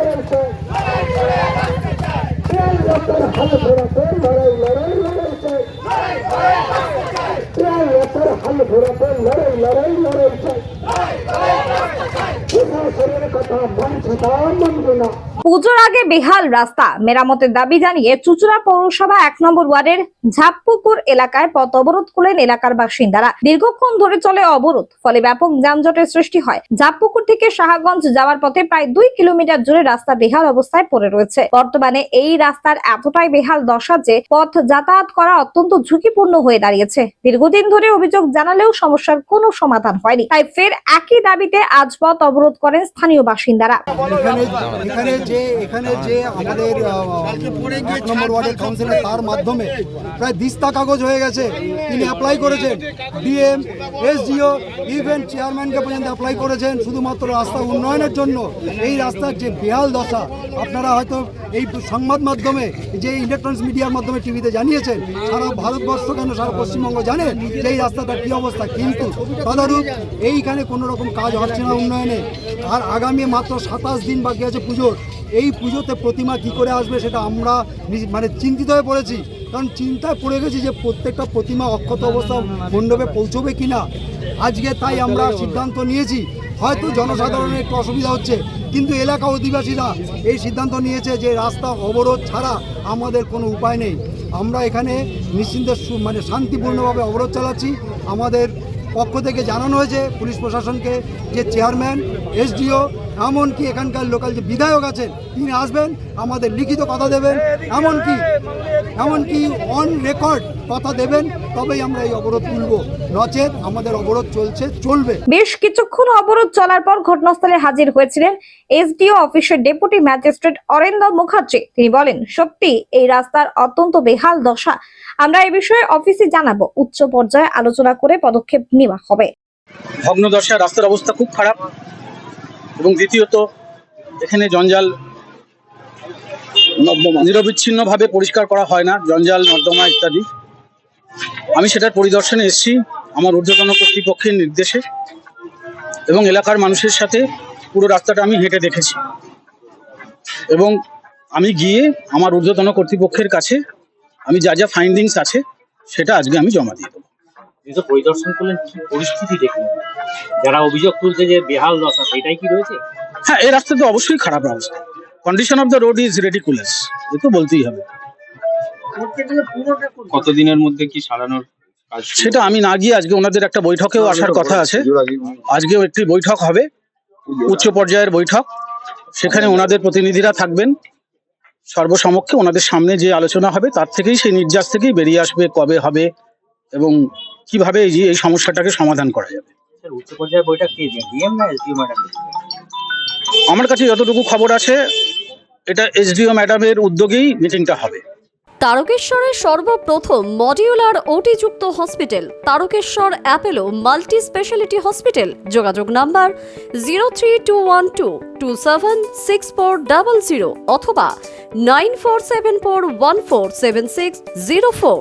লড়াই চাই, এই রাস্তার হাল ধরাতে লড়াই লড়াই লড়াই চাই, এই রাস্তার হাল ধরাতে লড়াই লড়াই লড়াই চাই। প্রশাসনের কথা মানছে না, মানবে না। পুজোর আগে বেহাল রাস্তা মেরামতের দাবি জানিয়ে চুঁচুড়া পৌরসভা 1 নম্বর ওয়ার্ডের ঝাপপুকুর এলাকায় পথ অবরোধ করলেন এলাকার বাসিন্দারা। দীর্ঘক্ষণ ধরে চলে অবরোধ, ফলে ব্যাপক যানজটের সৃষ্টি হয়। ঝাপপুকুর থেকে সাহাগঞ্জ যাওয়ার পথে প্রায় 2 কিলোমিটার জুড়ে রাস্তা বেহাল অবস্থায় পড়ে রয়েছে। বর্তমানে এই রাস্তার এতটাই বেহাল দশা যে পথ যাতায়াত করা অত্যন্ত ঝুঁকিপূর্ণ হয়ে দাঁড়িয়েছে। দীর্ঘদিন ধরে অভিযোগ জানালেও সমস্যার কোনো সমাধান হয়নি, তাই ফের একই দাবিতে আজ পথ অবরোধ করেন স্থানীয় বাসিন্দারা। এখানে যে আমাদের 1 নম্বর ওয়ার্ডের কাউন্সিলর তার মাধ্যমে প্রায় দিস্তা কাগজ হয়ে গেছে, তিনি অ্যাপ্লাই করেছেন, ডিএম, এসডিও, ইভেন চেয়ারম্যানকে পর্যন্ত অ্যাপ্লাই করেছেন শুধুমাত্র রাস্তা উন্নয়নের জন্য। এই রাস্তার যে বেহাল দশা আপনারা হয়তো এই সংবাদ মাধ্যমে, যে ইলেকট্রনিক্স মিডিয়ার মাধ্যমে টিভিতে জানিয়েছেন, সারা ভারতবর্ষ কেন সারা পশ্চিমবঙ্গ জানে যে এই রাস্তাটার কী অবস্থা, কিন্তু তদারূপ এইখানে কোনো রকম কাজ হচ্ছে না উন্নয়নে। আর আগামী মাত্র 27 দিন বাকি আছে পুজোর। এই পুজোতে প্রতিমা কি করে আসবে সেটা আমরা মানে চিন্তিত হয়ে পড়েছি, কারণ চিন্তায় পড়ে গেছি যে প্রত্যেকটা প্রতিমা অক্ষত অবস্থা মণ্ডপে পৌঁছবে কিনা। আজকে তাই আমরা সিদ্ধান্ত নিয়েছি, হয়তো জনসাধারণের একটু অসুবিধা হচ্ছে, কিন্তু এলাকা অধিবাসীরা এই সিদ্ধান্ত নিয়েছে যে রাস্তা অবরোধ ছাড়া আমাদের কোনো উপায় নেই। আমরা এখানে নিশ্চিন্তে মানে শান্তিপূর্ণভাবে অবরোধ চালাচ্ছি। আমাদের পক্ষ থেকে জানানো হয়েছে পুলিশ প্রশাসনকে যে চেয়ারম্যান, এসডিও, এমনকি এখানকার লোকাল যে বিধায়ক আছেন তিনি আসবেন, আমাদের লিখিত কথা দেবেন, এমনকি অন রেকর্ড কথা দেবেন, তবেই আমরা এই অবরোধ তুলব, নচেত আমাদের অবরোধ চলবে। বেশ কিছুক্ষণ অবরোধ চলার পর ঘটনাস্থলে হাজির হয়েছিলেন এসডিও অফিসের ডেপুটি ম্যাজিস্ট্রেট অরিন্দম মুখার্জি। তিনি বলেন, সত্যি এই রাস্তার অত্যন্ত বেহাল দশা। আমরা এই বিষয়ে অফিসে জানাবো, উচ্চ পর্যায়ে আলোচনা করে পদক্ষেপ নেওয়া হবে। ভগ্ন দশায় রাস্তার অবস্থা খুব খারাপ, এবং দ্বিতীয়ত এখানে জঞ্জাল নিরবিচ্ছিন্নভাবে পরিষ্কার করা হয় না, জঞ্জাল নর্দমা ইত্যাদি। আমি সেটার পরিদর্শনে এসেছি আমার ঊর্ধ্বতন কর্তৃপক্ষের নির্দেশে, এবং এলাকার মানুষের সাথে পুরো রাস্তাটা আমি হেঁটে দেখেছি, এবং আমি গিয়ে আমার ঊর্ধ্বতন কর্তৃপক্ষের কাছে আমি যা যা ফাইন্ডিংস আছে সেটা আজকে আমি জমা দিয়ে দেবো। পরিদর্শন করলেন, কি পরিস্থিতি দেখলেন? যারা অভিযোগ তুলছে যে বেহাল দশা, সেটাই কি রয়েছে? হ্যাঁ, এই রাস্তা তো অবশ্যই খারাপ অবস্থা। Condition of the road is ridiculous, এ তো বলতেই হবে। কতদিনের মধ্যে কি সারানোর কাজ? সেটা আমি না গিয়ে আজকে ওনাদের একটা বৈঠকেও আসার কথা আছে। আজকেও একটি বৈঠক হবে, উচ্চ পর্যায়ের বৈঠক। সেখানে ওনাদের প্রতিনিধিরা থাকবেন, সর্বসমক্ষে ওনাদের সামনে যে আলোচনা হবে তার থেকেই, সেই নির্যাস থেকেই বেরিয়ে আসবে কবে হবে এবং কিভাবে এই সমস্যাটাকে সমাধান করা যাবে। উচ্চ পর্যায়ের বৈঠক কে দিন, ডিএম না এসডিও ম্যাডাম? আমার কাছে যতটুকু খবর আছে এটা এসডিও ম্যাডামের উদ্যোগেই মিটিংটা হবে। তারকেশ্বরের সর্বপ্রথম মডিউলার ওটি যুক্ত hospital Tarakeswar Apollo multi speciality hospital. যোগাযোগ নাম্বার 03212276400 অথবা 9474147604।